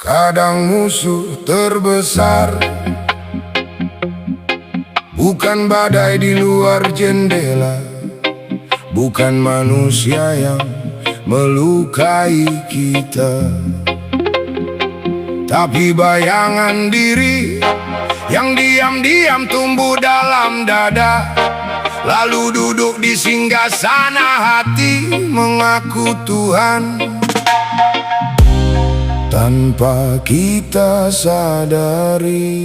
Kadang musuh terbesar bukan badai di luar jendela, bukan manusia yang melukai kita, tapi bayangan diri yang diam-diam tumbuh dalam dada, lalu duduk di singgasana hati mengaku Tuhan tanpa kita sadari.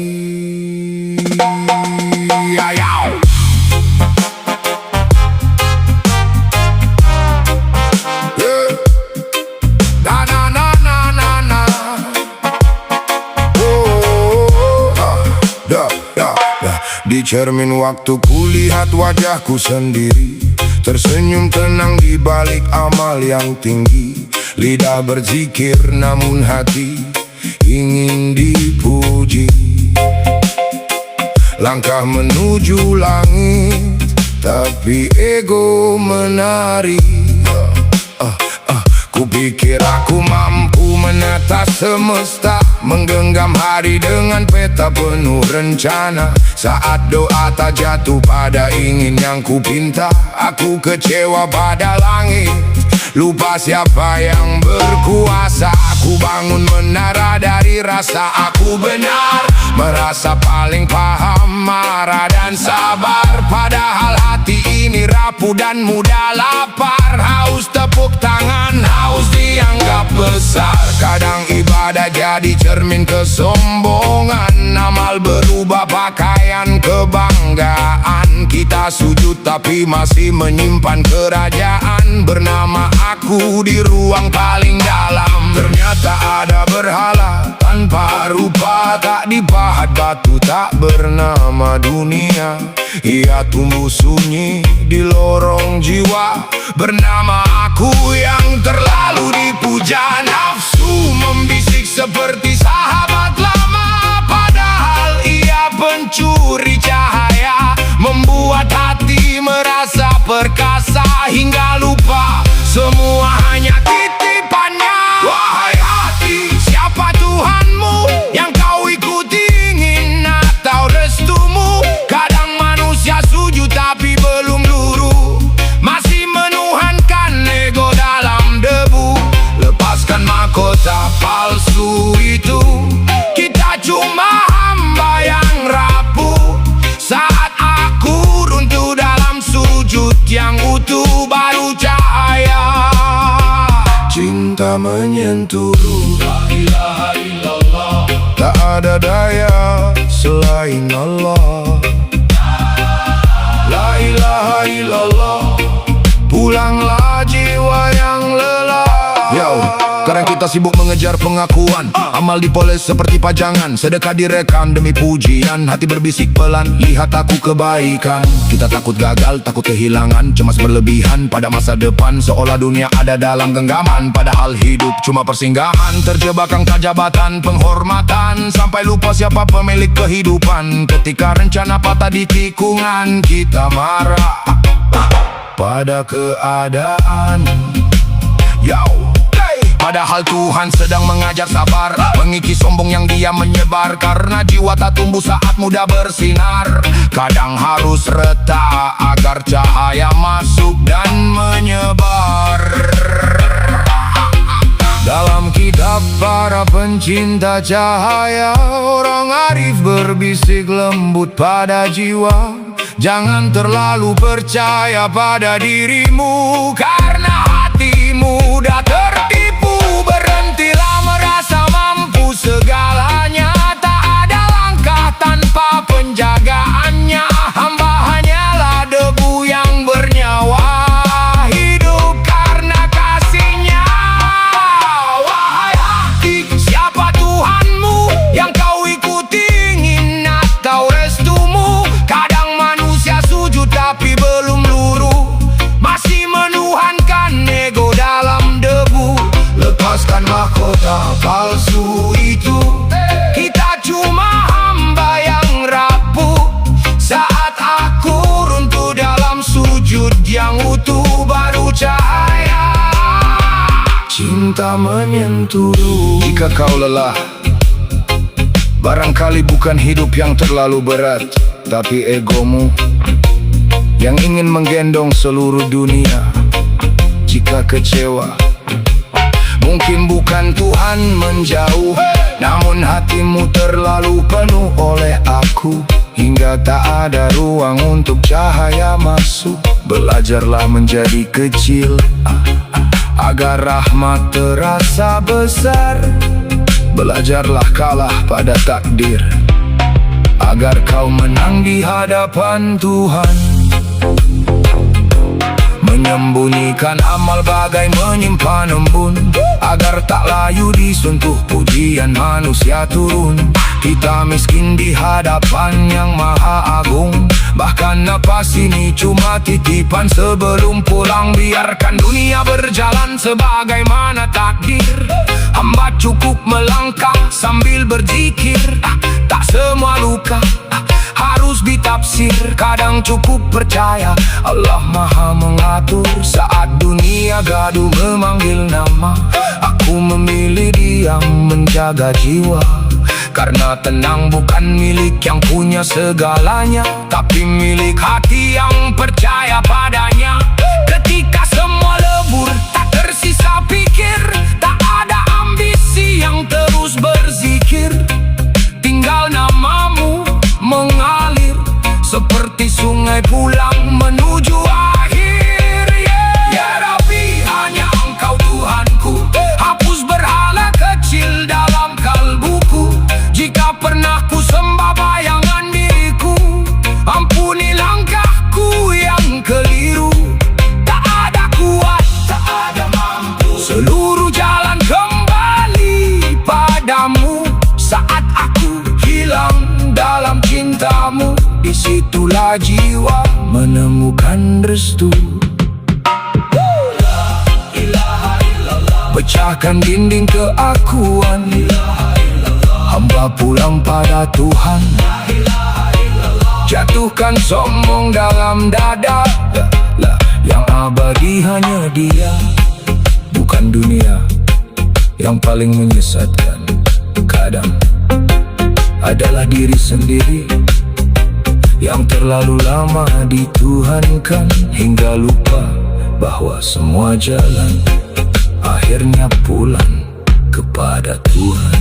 Di cermin waktu kulihat wajahku sendiri, tersenyum tenang di balik amal yang tinggi. Lidah berzikir namun hati ingin dipuji. Langkah menuju langit tapi ego menari. Kupikir aku mampu menata semesta, menggenggam hari dengan peta penuh rencana. Saat doa tak jatuh pada ingin yang kupinta, aku kecewa pada langit, lupa siapa yang berkuasa. Aku bangun menara dari rasa aku benar, merasa paling paham, marah dan sabar. Padahal hati ini rapuh dan mudah lapar, haus tepuk tangan, haus dianggap besar. Kadang ibadah jadi cermin kesombongan, amal berubah pakaian kebanggaan. Kita sujud tapi masih menyimpan kerajaan bernama aku di ruang paling dalam. Ternyata ada berhala tanpa rupa, tak dipahat batu, tak bernama dunia. Ia tumbuh sunyi di lorong jiwa bernama aku yang terlalu dipuja. Nafsu membisik seperti sahabat lama, padahal ia pencuri cahaya, membuat hati merasa perkasa hingga lupa semua hanya titipannya. Wahai hati, siapa Tuhanmu yang kau ikuti, ingin atau restumu? Kadang manusia sujud tapi belum luruh, masih menuhankan ego dalam debu. Lepaskan mahkota palsu itu, kita cuma hamba yang rapuh. Saat aku runtuh dalam sujud yang utuh, baru cahaya cinta menyentuh. La ilaha illallah, tak ada daya selain Allah. La ilaha illallah, pulanglah jiwa yang lelah. Yo, kadang kita sibuk mengejar pengakuan, amal dipoles seperti pajangan, sedekah direkam demi pujian. Hati berbisik pelan, lihat aku kebaikan. Kita takut gagal, takut kehilangan, cemas berlebihan pada masa depan, seolah dunia ada dalam genggaman. Padahal hidup cuma persinggahan, terjebak angka jabatan, penghormatan, sampai lupa siapa pemilik kehidupan. Ketika rencana patah di tikungan, kita marah pada keadaan. Yo, padahal Tuhan sedang mengajar sabar, mengikis sombong yang dia menyebar. Karena jiwa tak tumbuh saat muda bersinar, kadang harus retak agar cahaya masuk dan menyebar. Dalam kitab para pencinta cahaya, orang arif berbisik lembut pada jiwa. Jangan terlalu percaya pada dirimu, karena hati mudah tertipu. Berhentilah merasa mampu segalanya, tak ada langkah tanpa penjagaannya. Hamba hanyalah debu yang bernyawa, hidup karena kasihnya. Wahai hati, siapa Tuhanmu yang kau ikuti, ingin atau restumu? Kadang manusia sujud tapi belum luruh, masih menuhankan ego dalam debu. menyentuh. Jika kau lelah, barangkali bukan hidup yang terlalu berat, tapi egomu yang ingin menggendong seluruh dunia. Jika kecewa, mungkin bukan Tuhan menjauh, namun hatimu terlalu penuh oleh aku, hingga tak ada ruang untuk cahaya masuk. Belajarlah menjadi kecil, agar rahmat terasa besar. Belajarlah kalah pada takdir, agar kau menang di hadapan Tuhan. Menyembunyikan amal bagai menyimpan embun, agar tak layu disentuh pujian manusia turun. Kita miskin di hadapan yang maha agung, bahkan napas ini cuma titipan sebelum pulang. Biarkan dunia berjalan sebagaimana takdir, hamba cukup melangkah sambil berzikir. Tak semua luka harus ditafsir, kadang cukup percaya Allah maha mengatur. Saat dunia gaduh memanggil nama, aku memilih diam menjaga jiwa. Karena tenang bukan milik yang punya segalanya, tapi milik hati yang percaya padanya. Ketika semua lebur, tak tersisa pikir, tak ada ambisi yang terus berzikir. Tinggal namamu mengalir seperti sungai pulang menuju akhir. Ya Rabbi, hanya Engkau Tuhanku, hapus berhala kecil dalam kalbuku. Jika pernah ku sembah bayangan diriku, ampuni langkahku yang keliru. Tak ada kuat, tak ada mampu, seluruh jalan kembali padamu. Saat aku hilang dalam cintamu, disitulah jiwa menemukan restu. Pecahkan dinding keakuan, hamba pulang pada Tuhan. Jatuhkan sombong dalam dada, yang abadi hanya Dia, bukan dunia yang paling menyesatkan. Kadang adalah diri sendiri yang terlalu lama dituhankan, hingga lupa bahwa semua jalan akhirnya pulang kepada Tuhan.